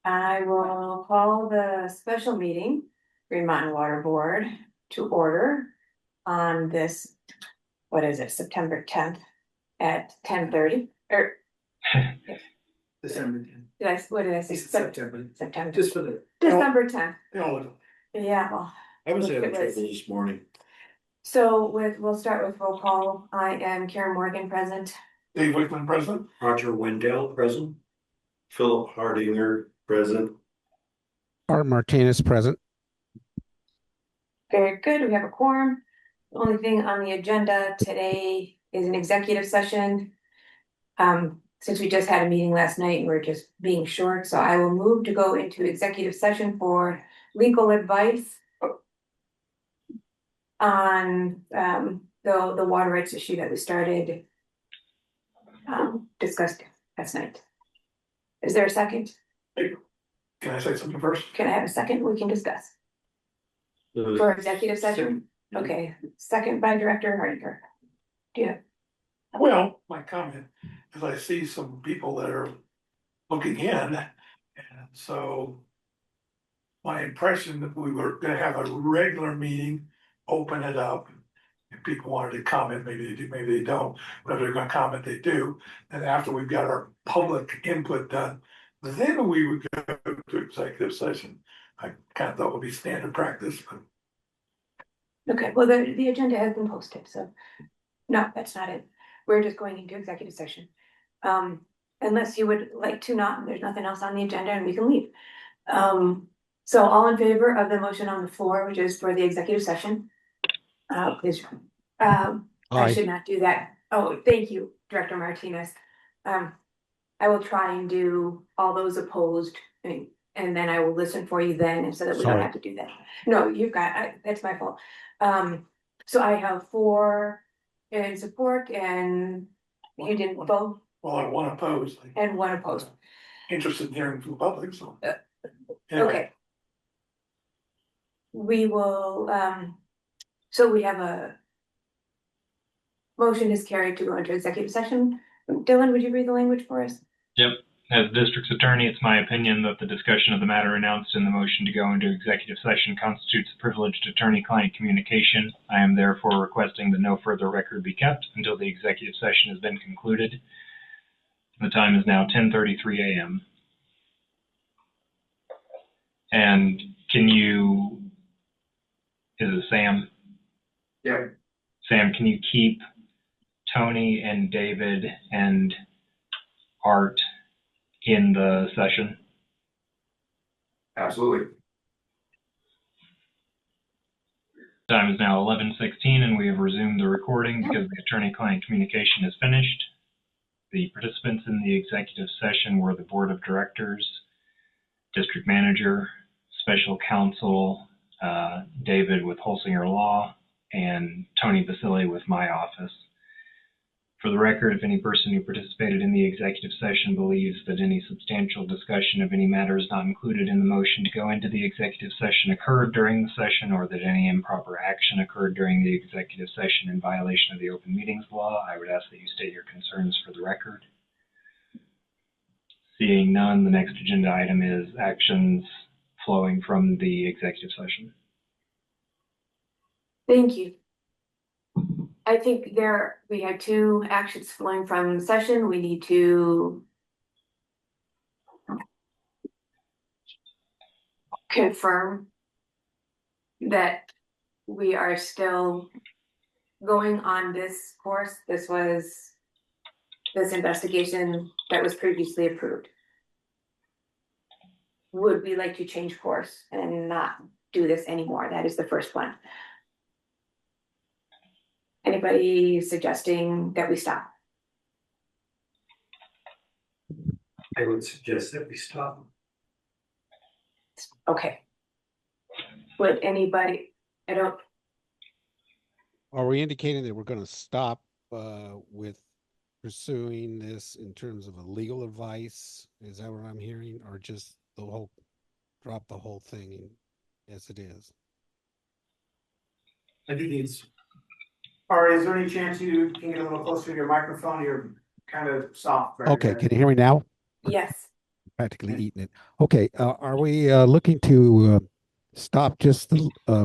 I will call the special meeting, Green Mountain Water Board, to order on this, what is it, September 10th at 10:30, or December 10th. what did I say? It's September. September, Just for the. December 10th. They all look. Yeah, well, I was Look, having it was- trouble this morning. so we'll start with roll call. I am Karen Morgan, present. Dave Wickman, president. Roger Wendell, present. Philip Hardinger, present. Art Martinez present. Very good, we have a quorum. The only thing on the agenda today is an executive session. Since we just had a meeting last night and we're just being short, so I will move to go into executive session for legal advice on the water rights issue that we started discussed last night. Is there a second? Can I say something first? Can I have a second? We can discuss for executive session. Okay, second by Director Hardinger. Do you have? Well, my comment is I see some people that are looking in, and so my impression that we were gonna have a regular meeting, open it up. If people wanted to comment, maybe they do, maybe they don't, but if they're gonna comment, they do. And after we've got our public input done, then we would go to executive session. I kind of thought would be standard practice, but Okay, well, the agenda has been posted, so no, that's not it. We're just going into executive session. Unless you would like to not, there's nothing else on the agenda and we can leave. So all in favor of the motion on the floor, which is for the executive session? Please, I Aye. should not do that. Oh, thank you, Director Martinez. I will try and do all those opposed and then I will listen for you then so that we don't Sorry. have to do that. No, you've got, that's my fault. So I have 4 in support and you didn't vote well, I want to pose. and 1 opposed. Interested in hearing from the public, so. Anyway, Okay. We will, so we have a motion is carried to go into executive session. Dylan, would you read the language for us? Yep. As district's attorney, it's my opinion that the discussion of the matter announced in the motion to go into executive session constitutes privileged attorney-client communication. I am therefore requesting that no further record be kept until the executive session has been concluded. The time is now 10:33 a.m. And is it Sam? Yeah. Sam, can you keep Tony and David and Art in the session? Absolutely. Time is now 11:16 and we have resumed the recording because the attorney-client communication is finished. The participants in the executive session were the board of directors, district manager, special counsel, David with Holsinger Law, and Tony Basile with my office. For the record, if any person who participated in the executive session believes that any substantial discussion of any matters not included in the motion to go into the executive session occurred during the session, or that any improper action occurred during the executive session in violation of the open meetings law, I would ask that you state your concerns for the record. Seeing none, the next agenda item is actions flowing from the executive session. Thank you. I think we had 2 actions flowing from the session. We need to confirm that we are still going on this course. This was this investigation that was previously approved. Would we like to change course and not do this anymore? That is the first one. Anybody suggesting that we stop? I would suggest that we stop. Okay. Would anybody, Are we indicating that we're going to stop with pursuing this in terms of a legal advice? Is that what I'm hearing, or just drop the whole thing as it is? I think it's. All right, is there any chance you can get a little closer to your microphone? You're kind of soft. Right Okay, there. can you hear me now? yes. practically eaten it. Okay, are we looking to stop just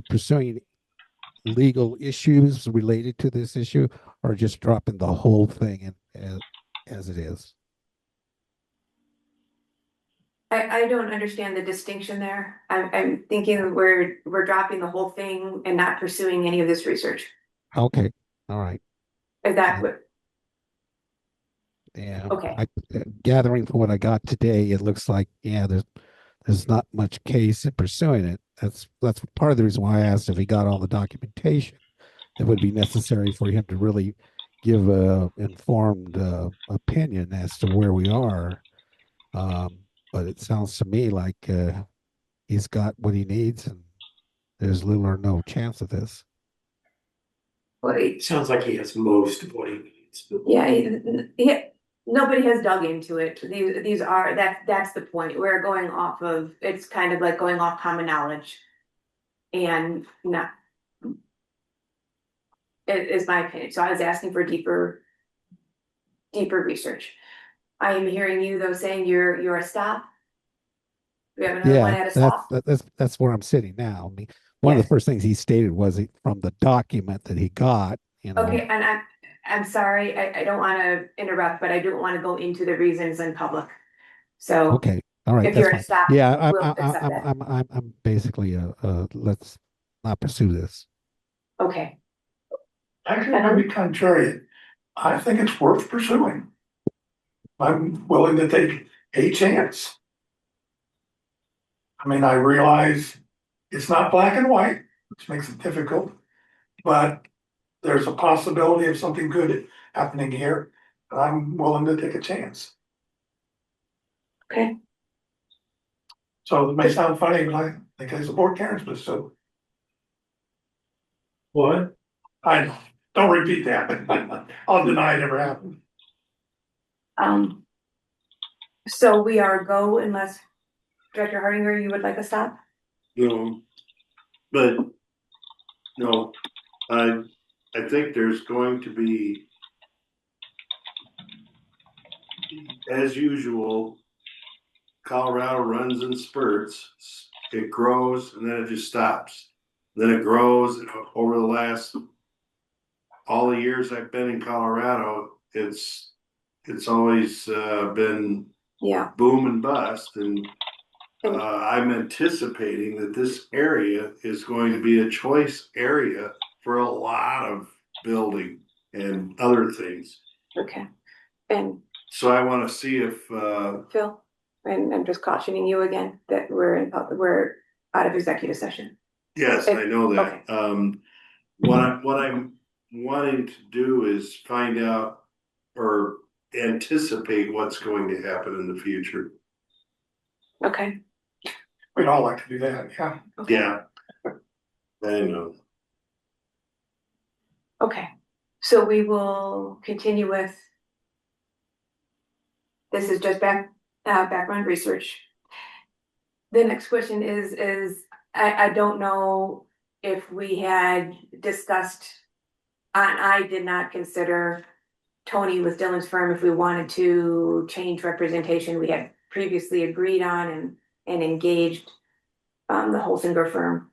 pursuing legal issues related to this issue, or just dropping the whole thing as it is? I don't understand the distinction there. I'm thinking we're dropping the whole thing and not pursuing any of this research. Okay, all right. Is that what, Yeah, okay, gathering from what I got today, it looks like there's not much case in pursuing it. That's part of the reason why I asked if he got all the documentation that would be necessary for him to really give a informed opinion as to where we are. But it sounds to me like he's got what he needs, and there's little or no chance of this. well, Sounds like he has most of what he needs. yeah, nobody has dug into it. These are, that's the point. We're going off of, it's kind of like going off common knowledge. And not, it is my opinion. So I was asking for deeper research. I am hearing you though saying you're a stop. We have another one Yeah, at a stop. that's where I'm sitting now. I mean, one of Yes. the first things he stated was from the document that he got. Okay, and I'm sorry, I don't want to interrupt, but I don't want to go into the reasons in public. So Okay, all right, if that's you're at a fine. stop, Yeah, we'll accept that. I'm basically let's not pursue this. Okay, Actually, I'm gonna be contrarian. I think it's worth pursuing. I'm willing to take a chance. I mean, I realize it's not black and white, which makes it difficult, but there's a possibility of something good happening here. And I'm willing to take a chance. okay. So it may sound funny, but I think I support Karen's position. What? I don't repeat that. I'll deny it ever happened. So we are go unless Director Hardinger, you would like a stop? No, but no, I I think there's going to be, as usual, Colorado runs in spurts. It grows and then it just stops. Then it grows, and over the last all the years I've been in Colorado, it's always been Yeah. boom and bust, and I'm anticipating that this area is going to be a choice area for a lot of building and other things. Okay. And So I want to see if Phil, and I'm just cautioning you again that we're out of executive session. yes, I know that. Okay. What I'm wanting to do is find out or anticipate what's going to happen in the future. Okay. We'd all like to do that, yeah. Okay. Yeah, I know. Okay. So we will continue with. This is just background research. The next question is I don't know if we had discussed, and I did not consider Tony with Dylan's firm if we wanted to change representation we had previously agreed on and engaged the Holsinger firm.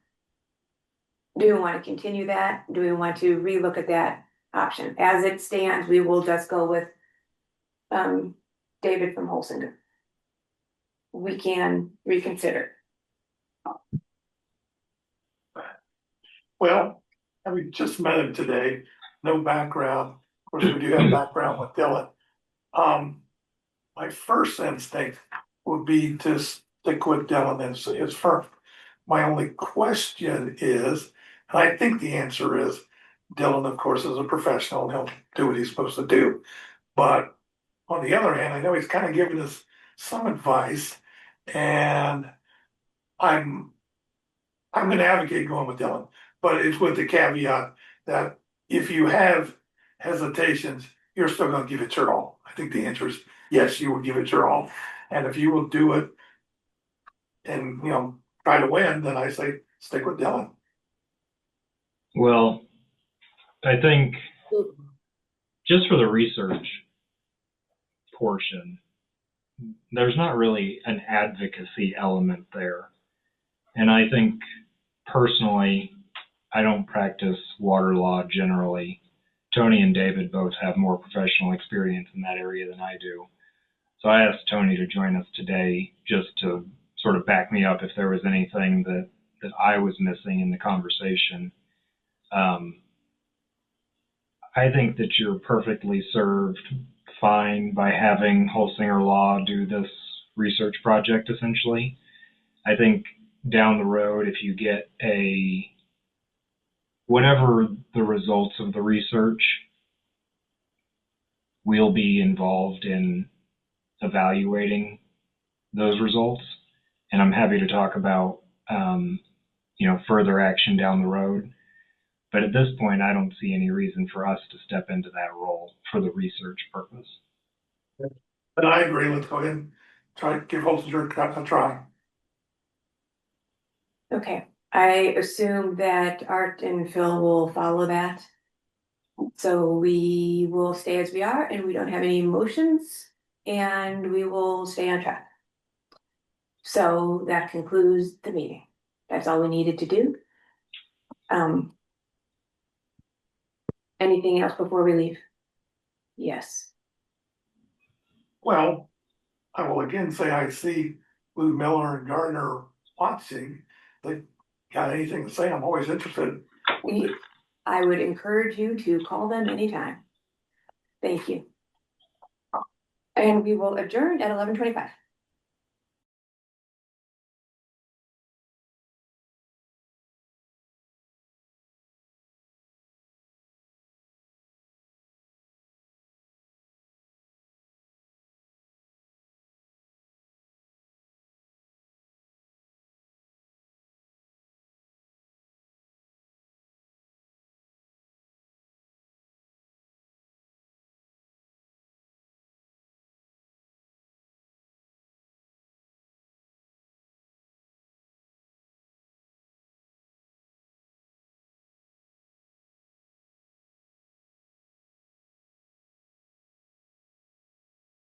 Do we want to continue that? Do we want to relook at that option? As it stands, we will just go with David from Holsinger. We can reconsider. Well, having just met him today, no background. Of course, we do have background with Dylan. My first instinct would be to stick with Dylan and his firm. My only question is, and I think the answer is, Dylan, of course, is a professional and he'll do what he's supposed to do. But on the other hand, I know he's kind of given us some advice, and I'm going to advocate going with Dylan, but it's with the caveat that if you have hesitations, you're still going to give it your all. I think the answer is yes, you will give it your all, and if you will do it and try to win, then I say stick with Dylan. Well, I think just for the research portion, there's not really an advocacy element there. And I think personally, I don't practice water law generally. Tony and David both have more professional experience in that area than I do. So I asked Tony to join us today just to sort of back me up if there was anything that I was missing in the conversation. I think that you're perfectly served fine by having Holsinger Law do this research project essentially. I think down the road, if you get whatever the results of the research, we'll be involved in evaluating those results. And I'm happy to talk about, further action down the road. But at this point, I don't see any reason for us to step into that role for the research purpose. But I agree, let's go ahead and try to give Holsinger a try. Okay, I assume that Art and Phil will follow that. So we will stay as we are and we don't have any motions and we will stay on track. So that concludes the meeting. That's all we needed to do. Anything else before we leave? Yes. Well, I will again say I see Lou Miller and Gardner watching. They got anything to say, I'm always interested. I would encourage you to call them anytime. Thank you. And we will adjourn at 11:25.